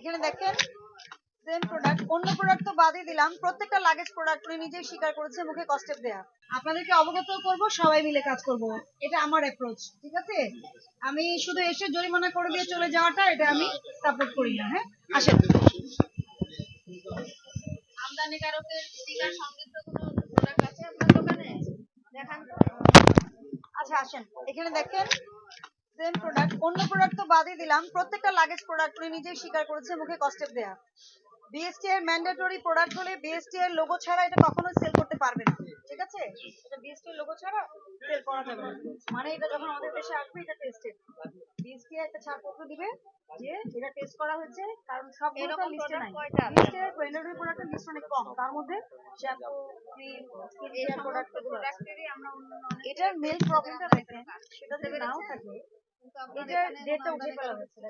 এখানে দেখেন same product, অন্য প্রোডাক্ট তো বাদই দিলাম, প্রত্যেকটা লাগেজ প্রোডাক্ট উনি নিজেই স্বীকার করেছে, মুখে কস্টেপ দেয়া। আপনাদেরকে অবগত করব, সবাই মিলে কাজ করব, এটা আমার অ্যাপ্রোচ। ঠিক আছে, আমি শুধু এসে জরিমানা করে দিয়ে চলে যাওয়াটা এটা আমি সাপোর্ট করি না। হ্যাঁ, আসেন। আমদানিকারকের স্টিকার সংযুক্ত কোনো প্রোডাক্ট আছে আপনার দোকানে? দেখান তো। আচ্ছা আসেন, এখানে দেখেন সেম প্রোডাক্ট, অন্য প্রোডাক্ট তো বাদই দিলাম, প্রত্যেকটা লাগেজ প্রোডাক্ট উনি নিজেই স্বীকার করেছে, মুখে কস্টেপ দেয়া। বিএসটি এর ম্যান্ডেটরি প্রোডাক্ট হলে বিএসটি এর লোগো ছাড়া এটা কখনোই সেল করতে পারবে না। ঠিক আছে, এটা বিএসটি এর লোগো ছাড়া সেল করা যাবে না। মানে এটা যখন আমাদের দেশে আসবে এটা টেস্টেড, বিএসটি একটা ছাড়পত্র দিবে যে এটা টেস্ট করা হয়েছে, কারণ সব এরকম লিস্টে নাই। বিএসটি এর ম্যান্ডেটরি প্রোডাক্টের লিস্ট অনেক কম, তার মধ্যে শ্যাম্পু, ক্রিম, স্কিন কেয়ার প্রোডাক্টগুলোরই আমরা এটার মেল প্রবলেমটা দেখেন, সেটা যদি নাও থাকে এটার ডেটটা উঠে ফেলা হয়েছে।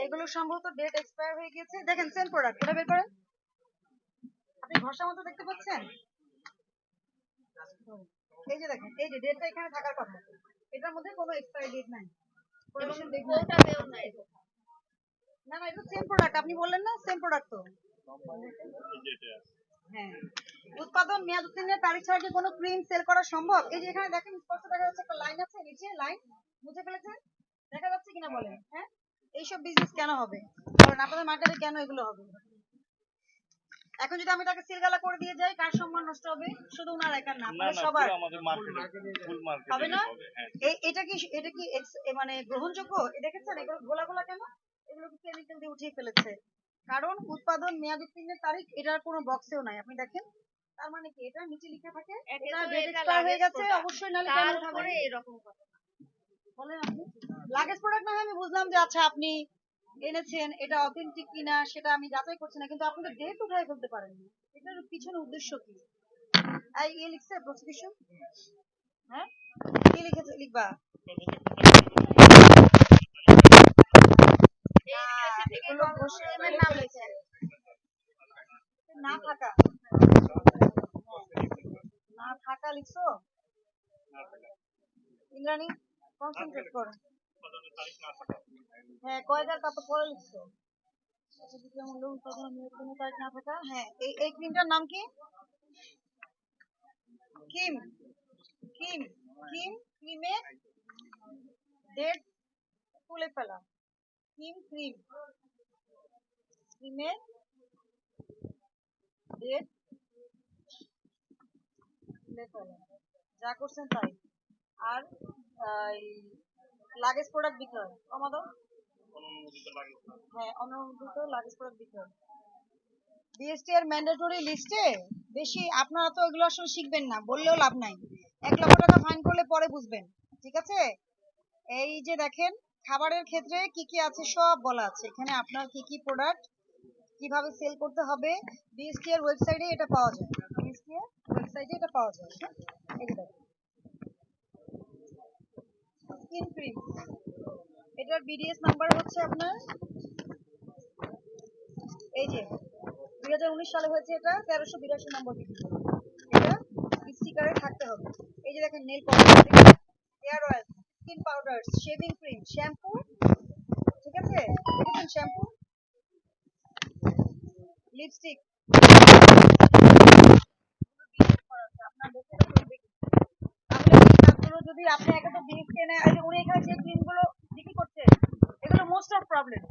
এগুলো সম্ভবত ডেট এক্সপায়ার হয়ে গেছে। দেখেন সেম প্রোডাক্ট, এটা বের করেন। আপনি ঘষা মতো দেখতে পাচ্ছেন, এই যে দেখেন, এই যে ডেটটা এখানে থাকার কথা, এটার মধ্যে কোনো এক্সপায়ারি ডেট নাই, প্রোডাকশন ডেট নাই। না না, এটা সেম প্রোডাক্ট, আপনি বললেন না সেম প্রোডাক্ট তো। হ্যাঁ, উৎপাদন মেয়াদ উত্তীর্ণের তারিখ ছাড়া কি কোনো ক্রিম সেল করা সম্ভব? এই যে এখানে দেখেন স্পষ্ট দেখা যাচ্ছে একটা লাইন আছে, নিচে লাইন মুছে ফেলেছেন, দেখা যাচ্ছে কিনা বলেন। হ্যাঁ, এইসব বিজনেস কেন হবে? কারণ আপনাদের মার্কেটে কেন এগুলো হবে? এখন যদি আমি তাকে সিলগালা করে দিয়ে যাই, কার সম্মান নষ্ট হবে? শুধু উনার একার না, আপনাদের সবার হবে না। এটা কি মানে গ্রহণযোগ্য? দেখেছেন এগুলো গোলা গোলা কেন? এগুলো কি কেমিক্যাল দিয়ে উঠিয়ে ফেলেছে, কারণ উৎপাদন মেয়াদ উত্তীর্ণের তারিখ এটার কোনো বক্সেও নাই। আপনি দেখেন, তার মানে কি এটা নিচে লিখে থাকে এটা ডেট এক্সপায়ার হয়ে গেছে, অবশ্যই নালে কেন উঠাবে এরকম কথা বলেন আপনি। লাগেজ প্রোডাক্ট না হয় আমি বুঝলাম যে আচ্ছা আপনি এনেছেন, এটা অথেন্টিক কিনা সেটা আমি যাচাই করছি না, কিন্তু আপনি তো ডেট উঠাই ফেলতে পারেন না, এটার পিছনে উদ্দেশ্য কি? লিখছে প্রসিকিউশন, হ্যাঁ কি লিখেছে লিখবা না থাকা, না থাকা লিখছো ইন্দ্রাণী, কনসেন্ট্রেট করো। হ্যাঁ কয়টার তা তো পরে লিখছো। না থাকা, হ্যাঁ এই ক্রিমটার নাম কি? কিম, কিম, কিম, ক্রিমের ডেট তুলে ফেলা, কিম ক্রিম, ক্রিমের ডেট তুলে ফেলা, যা করছেন তাই। আর লাগেজ প্রোডাক্ট বিক্রয় কমা দাও। হ্যাঁ, অনুমোদিত লাগেজ প্রোডাক্ট বিক্রয়। বিএসটি এর ম্যান্ডেটরি লিস্টে বেশি আপনারা তো এগুলো আসলে শিখবেন না, বললেও লাভ নাই। 1,00,000 টাকা ফাইন করলে পরে বুঝবেন। ঠিক আছে, এই যে দেখেন খাবারের ক্ষেত্রে কি কি আছে সব বলা আছে এখানে, আপনার কি কি প্রোডাক্ট কিভাবে সেল করতে হবে বিএসটি এর ওয়েবসাইটে এটা পাওয়া যায়, বিএসটি এর ওয়েবসাইটে এটা পাওয়া যায়। এই যে দেখেন স্কিন ক্রিম, এটার বিডিএস নাম্বার হচ্ছে আপনার এই যে 2019 সালে হয়েছে, এটা 1382 নম্বর, এটা স্টিকারে থাকতে হবে। এই যে দেখেন nail polish, hair oil, skin powder, shaving cream, shampoo, ঠিক আছে দেখেছেন শ্যাম্পু, লিপস্টিক, আপনার দেখে তো চলবে কি? তাহলে এই কাজগুলো যদি আপনি একা তো বিএসটি না, উনি এখানে যে ক্রিমগুলো বিক্রি করছে এগুলো মোস্ট অফ প্রবলেম